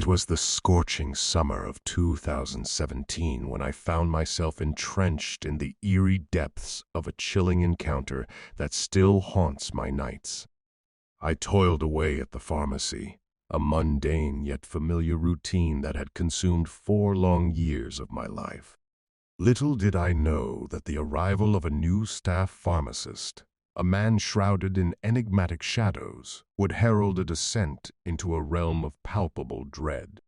was the scorching summer of 2017 when I found myself entrenched in the eerie depths of a chilling encounter that still haunts my nights. I toiled away at the pharmacy, a mundane yet familiar routine that had consumed 4 long years of my life. Little did I know that the arrival of a new staff pharmacist, a man shrouded in enigmatic shadows, would herald a descent into a realm of palpable dread.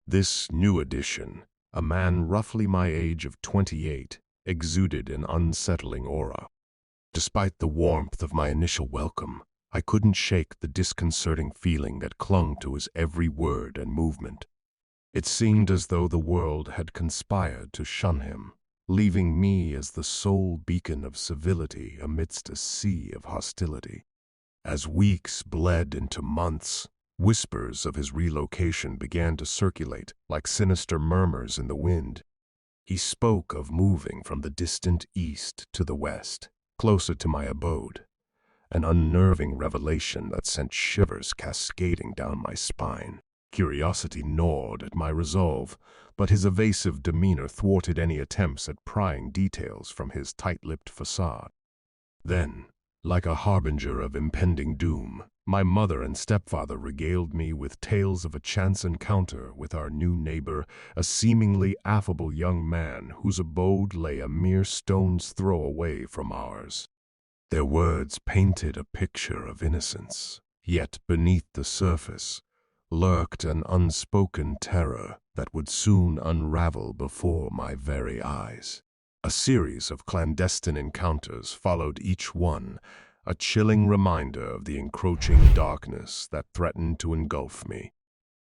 This new addition, a man roughly my age of 28, exuded an unsettling aura. Despite the warmth of my initial welcome, I couldn't shake the disconcerting feeling that clung to his every word and movement. It seemed as though the world had conspired to shun him, leaving me as the sole beacon of civility amidst a sea of hostility. As weeks bled into months, whispers of his relocation began to circulate like sinister murmurs in the wind. He spoke of moving from the distant east to the west, closer to my abode, an unnerving revelation that sent shivers cascading down my spine. Curiosity gnawed at my resolve, but his evasive demeanor thwarted any attempts at prying details from his tight-lipped facade. Then, like a harbinger of impending doom, my mother and stepfather regaled me with tales of a chance encounter with our new neighbor, a seemingly affable young man whose abode lay a mere stone's throw away from ours. Their words painted a picture of innocence, yet beneath the surface lurked an unspoken terror that would soon unravel before my very eyes. A series of clandestine encounters followed each one, a chilling reminder of the encroaching darkness that threatened to engulf me.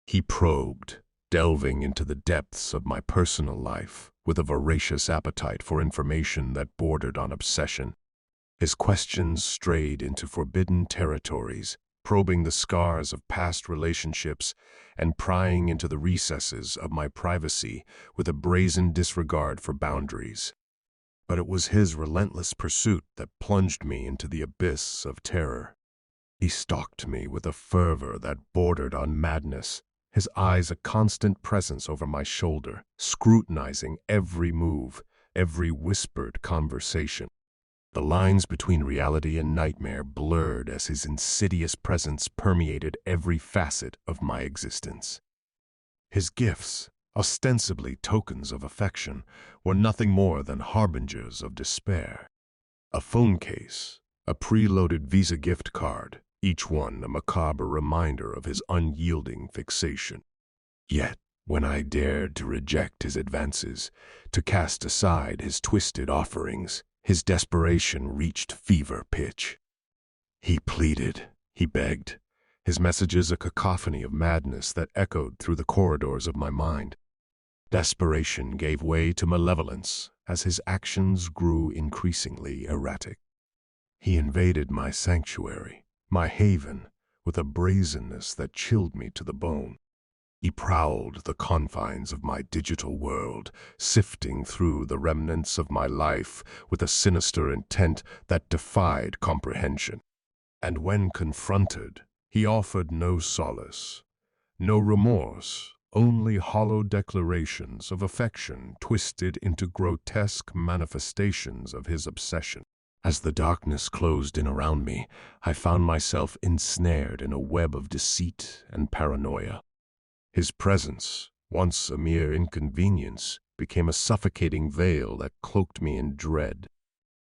He probed, delving into the depths of my personal life with a voracious appetite for information that bordered on obsession. His questions strayed into forbidden territories, probing the scars of past relationships and prying into the recesses of my privacy with a brazen disregard for boundaries. But it was his relentless pursuit that plunged me into the abyss of terror. He stalked me with a fervor that bordered on madness, his eyes a constant presence over my shoulder, scrutinizing every move, every whispered conversation. The lines between reality and nightmare blurred as his insidious presence permeated every facet of my existence. His gifts, ostensibly tokens of affection, were nothing more than harbingers of despair. A phone case, a preloaded Visa gift card, each one a macabre reminder of his unyielding fixation. Yet, when I dared to reject his advances, to cast aside his twisted offerings, his desperation reached fever pitch. He pleaded, he begged, his messages a cacophony of madness that echoed through the corridors of my mind. Desperation gave way to malevolence as his actions grew increasingly erratic. He invaded my sanctuary, my haven, with a brazenness that chilled me to the bone. He prowled the confines of my digital world, sifting through the remnants of my life with a sinister intent that defied comprehension. And when confronted, he offered no solace, no remorse, only hollow declarations of affection twisted into grotesque manifestations of his obsession. As the darkness closed in around me, I found myself ensnared in a web of deceit and paranoia. His presence, once a mere inconvenience, became a suffocating veil that cloaked me in dread.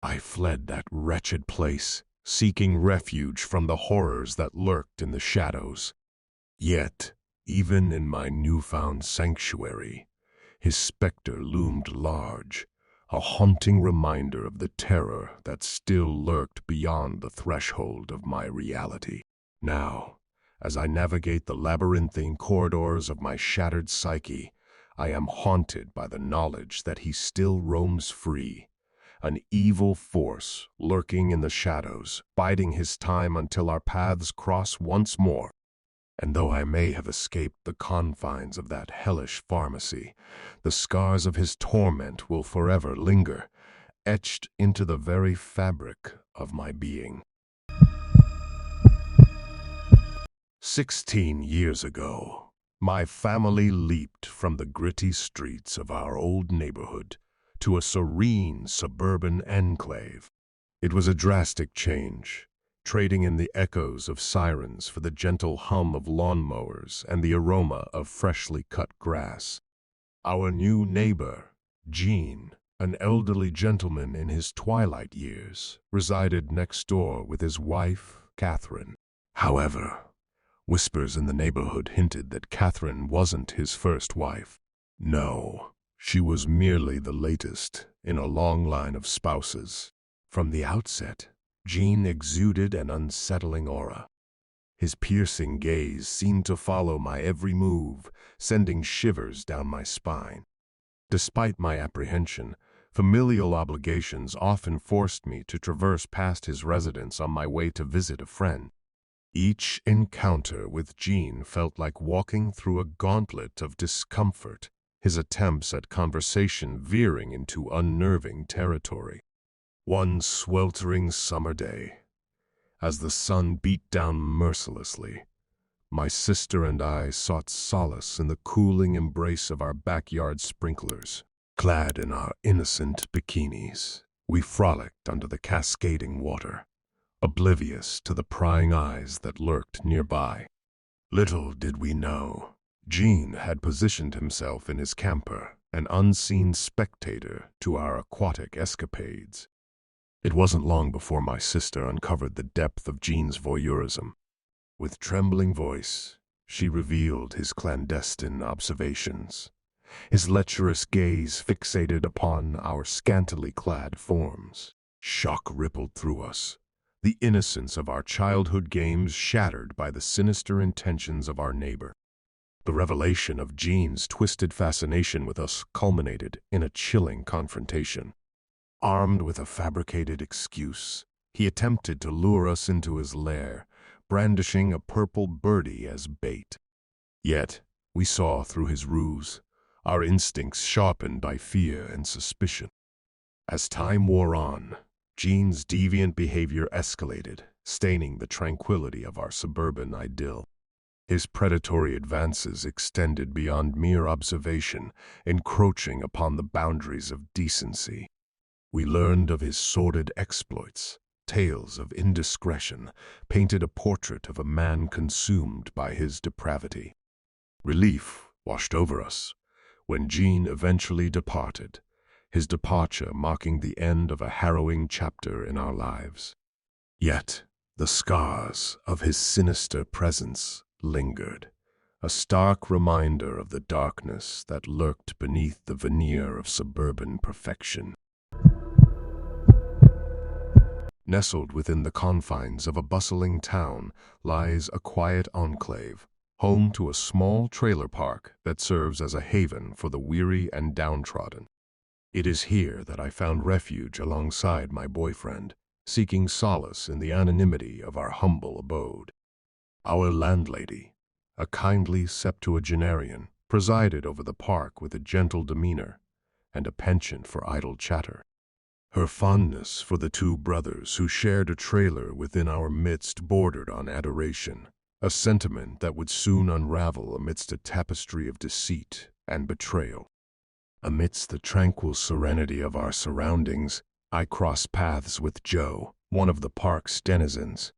I fled that wretched place, seeking refuge from the horrors that lurked in the shadows. Yet, even in my newfound sanctuary, his specter loomed large, a haunting reminder of the terror that still lurked beyond the threshold of my reality. Now, as I navigate the labyrinthine corridors of my shattered psyche, I am haunted by the knowledge that he still roams free, an evil force lurking in the shadows, biding his time until our paths cross once more. And though I may have escaped the confines of that hellish pharmacy, the scars of his torment will forever linger, etched into the very fabric of my being. 16 years ago, My family leaped from the gritty streets of our old neighborhood to a serene suburban enclave. It was a drastic change, trading in the echoes of sirens for the gentle hum of lawnmowers and the aroma of freshly cut grass. Our new neighbor, Gene, an elderly gentleman in his twilight years, resided next door with his wife, Catherine. However, whispers in the neighborhood hinted that Catherine wasn't his first wife. No, she was merely the latest in a long line of spouses. From the outset, Gene exuded an unsettling aura. His piercing gaze seemed to follow my every move, sending shivers down my spine. Despite my apprehension, familial obligations often forced me to traverse past his residence on my way to visit a friend. Each encounter with Gene felt like walking through a gauntlet of discomfort, his attempts at conversation veering into unnerving territory. One sweltering summer day, as the sun beat down mercilessly, my sister and I sought solace in the cooling embrace of our backyard sprinklers. Clad in our innocent bikinis, we frolicked under the cascading water, oblivious to the prying eyes that lurked nearby. Little did we know, Gene had positioned himself in his camper, an unseen spectator to our aquatic escapades. It wasn't long before my sister uncovered the depth of Gene's voyeurism. With trembling voice, she revealed his clandestine observations, his lecherous gaze fixated upon our scantily clad forms. Shock rippled through us, the innocence of our childhood games shattered by the sinister intentions of our neighbor. The revelation of Gene's twisted fascination with us culminated in a chilling confrontation. Armed with a fabricated excuse, he attempted to lure us into his lair, brandishing a purple birdie as bait. Yet, we saw through his ruse, our instincts sharpened by fear and suspicion. As time wore on, Gene's deviant behavior escalated, staining the tranquility of our suburban idyll. His predatory advances extended beyond mere observation, encroaching upon the boundaries of decency. We learned of his sordid exploits. Tales of indiscretion painted a portrait of a man consumed by his depravity. Relief washed over us when Gene eventually departed, his departure marking the end of a harrowing chapter in our lives. Yet, the scars of his sinister presence lingered, a stark reminder of the darkness that lurked beneath the veneer of suburban perfection. Nestled within the confines of a bustling town lies a quiet enclave, home to a small trailer park that serves as a haven for the weary and downtrodden. It is here that I found refuge alongside my boyfriend, seeking solace in the anonymity of our humble abode. Our landlady, a kindly septuagenarian, presided over the park with a gentle demeanor and a penchant for idle chatter. Her fondness for the two brothers who shared a trailer within our midst bordered on adoration, a sentiment that would soon unravel amidst a tapestry of deceit and betrayal. Amidst the tranquil serenity of our surroundings, I crossed paths with Joe, one of the park's denizens.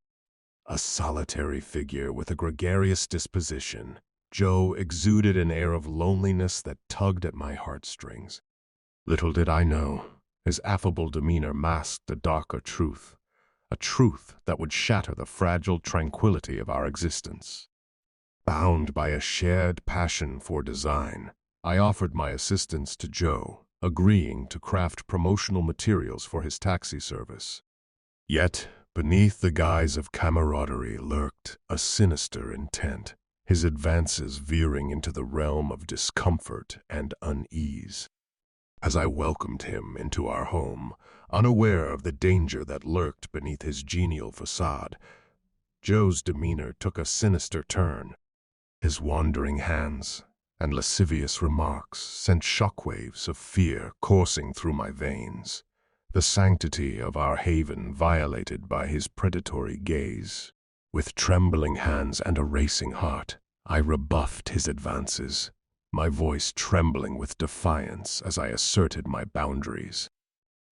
A solitary figure with a gregarious disposition, Joe exuded an air of loneliness that tugged at my heartstrings. Little did I know, his affable demeanor masked a darker truth, a truth that would shatter the fragile tranquility of our existence. Bound by a shared passion for design, I offered my assistance to Joe, agreeing to craft promotional materials for his taxi service. Yet, beneath the guise of camaraderie lurked a sinister intent, his advances veering into the realm of discomfort and unease. As I welcomed him into our home, unaware of the danger that lurked beneath his genial facade, Joe's demeanor took a sinister turn. His wandering hands and lascivious remarks sent shockwaves of fear coursing through my veins, the sanctity of our haven violated by his predatory gaze. With trembling hands and a racing heart, I rebuffed his advances, my voice trembling with defiance as I asserted my boundaries.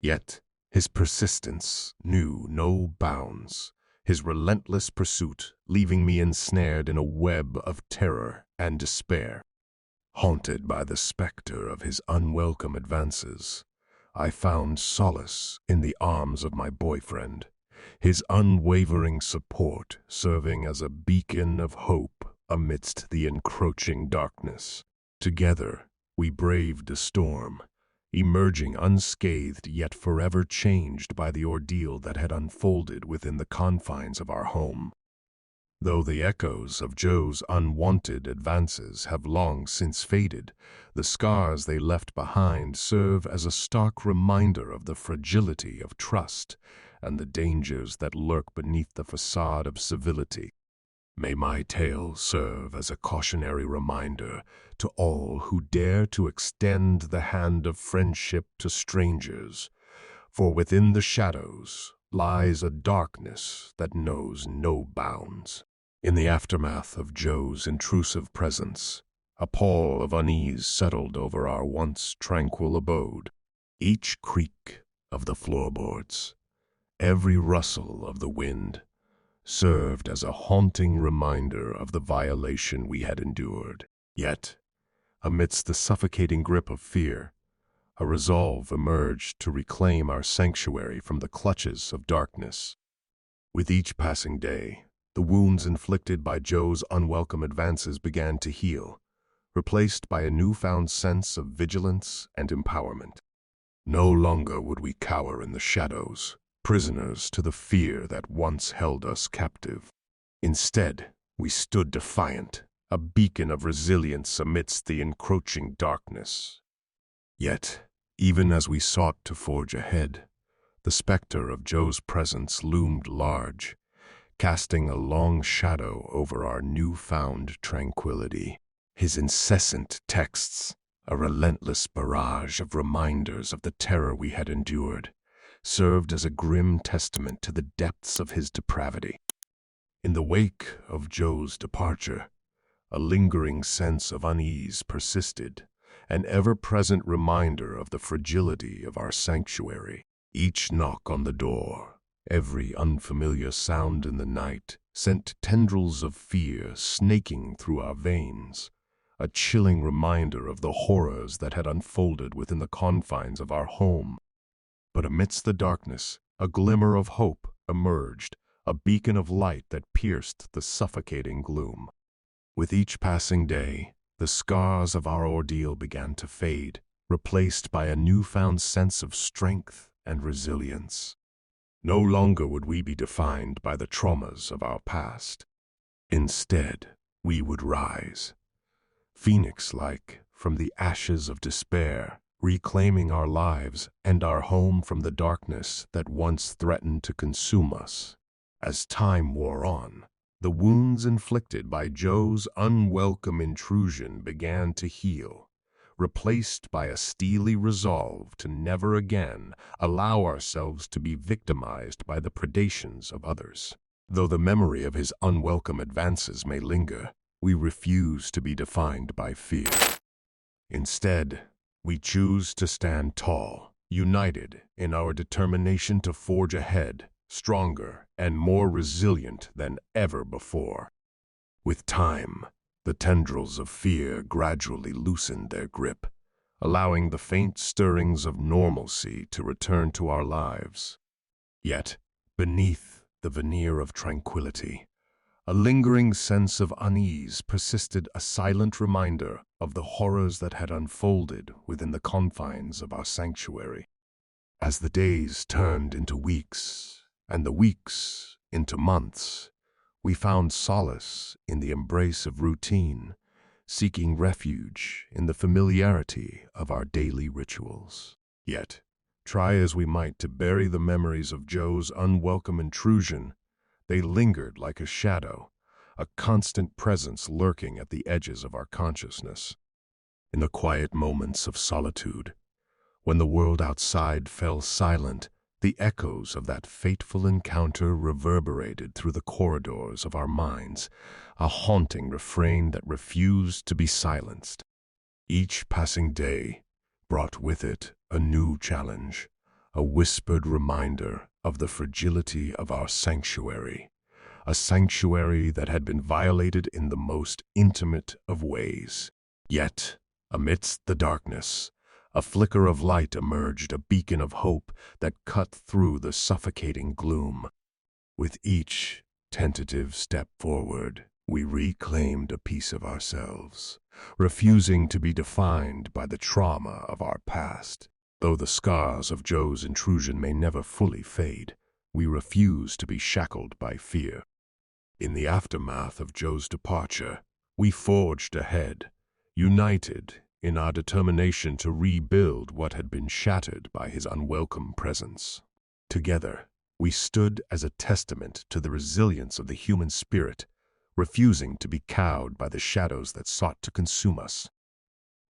Yet his persistence knew no bounds, his relentless pursuit leaving me ensnared in a web of terror and despair. Haunted by the specter of his unwelcome advances, I found solace in the arms of my boyfriend, his unwavering support serving as a beacon of hope amidst the encroaching darkness. Together, we braved a storm, emerging unscathed yet forever changed by the ordeal that had unfolded within the confines of our home. Though the echoes of Joe's unwanted advances have long since faded, the scars they left behind serve as a stark reminder of the fragility of trust and the dangers that lurk beneath the facade of civility. May my tale serve as a cautionary reminder to all who dare to extend the hand of friendship to strangers, for within the shadows lies a darkness that knows no bounds. In the aftermath of Joe's intrusive presence, a pall of unease settled over our once tranquil abode. Each creak of the floorboards, every rustle of the wind, served as a haunting reminder of the violation we had endured. Yet, amidst the suffocating grip of fear, a resolve emerged to reclaim our sanctuary from the clutches of darkness. With each passing day, the wounds inflicted by Joe's unwelcome advances began to heal, replaced by a newfound sense of vigilance and empowerment. No longer would we cower in the shadows, prisoners to the fear that once held us captive. Instead, we stood defiant, a beacon of resilience amidst the encroaching darkness. Yet, even as we sought to forge ahead, the specter of Joe's presence loomed large, casting a long shadow over our newfound tranquility. His incessant texts, a relentless barrage of reminders of the terror we had endured, served as a grim testament to the depths of his depravity. In the wake of Joe's departure, a lingering sense of unease persisted, an ever-present reminder of the fragility of our sanctuary. Each knock on the door, every unfamiliar sound in the night, sent tendrils of fear snaking through our veins, a chilling reminder of the horrors that had unfolded within the confines of our home. But amidst the darkness, a glimmer of hope emerged, a beacon of light that pierced the suffocating gloom. With each passing day, the scars of our ordeal began to fade, replaced by a newfound sense of strength and resilience. No longer would we be defined by the traumas of our past. Instead, we would rise, phoenix-like from the ashes of despair, reclaiming our lives and our home from the darkness that once threatened to consume us. As time wore on, the wounds inflicted by Joe's unwelcome intrusion began to heal, replaced by a steely resolve to never again allow ourselves to be victimized by the predations of others. Though the memory of his unwelcome advances may linger, we refuse to be defined by fear. Instead, we choose to stand tall, united in our determination to forge ahead, stronger and more resilient than ever before. With time, the tendrils of fear gradually loosened their grip, allowing the faint stirrings of normalcy to return to our lives. Yet, beneath the veneer of tranquility, a lingering sense of unease persisted, a silent reminder of the horrors that had unfolded within the confines of our sanctuary. As the days turned into weeks, and the weeks into months, we found solace in the embrace of routine, seeking refuge in the familiarity of our daily rituals. Yet, try as we might to bury the memories of Joe's unwelcome intrusion, they lingered like a shadow, a constant presence lurking at the edges of our consciousness. In the quiet moments of solitude, when the world outside fell silent The echoes of that fateful encounter reverberated through the corridors of our minds, a haunting refrain that refused to be silenced. Each passing day brought with it a new challenge, a whispered reminder of the fragility of our sanctuary, a sanctuary that had been violated in the most intimate of ways. Yet, amidst the darkness, a flicker of light emerged, a beacon of hope that cut through the suffocating gloom. With each tentative step forward, we reclaimed a piece of ourselves, refusing to be defined by the trauma of our past. Though the scars of Joe's intrusion may never fully fade, we refuse to be shackled by fear. In the aftermath of Joe's departure, we forged ahead, united in our determination to rebuild what had been shattered by his unwelcome presence. Together, we stood as a testament to the resilience of the human spirit, refusing to be cowed by the shadows that sought to consume us.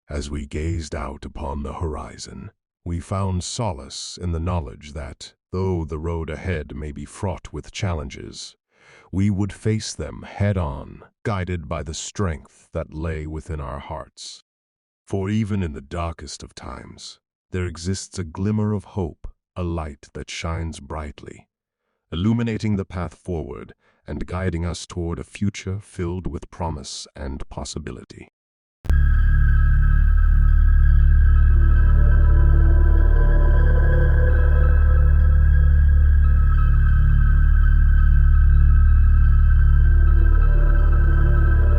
As we gazed out upon the horizon, we found solace in the knowledge that, though the road ahead may be fraught with challenges, we would face them head-on, guided by the strength that lay within our hearts. For even in the darkest of times, there exists a glimmer of hope, a light that shines brightly, illuminating the path forward and guiding us toward a future filled with promise and possibility.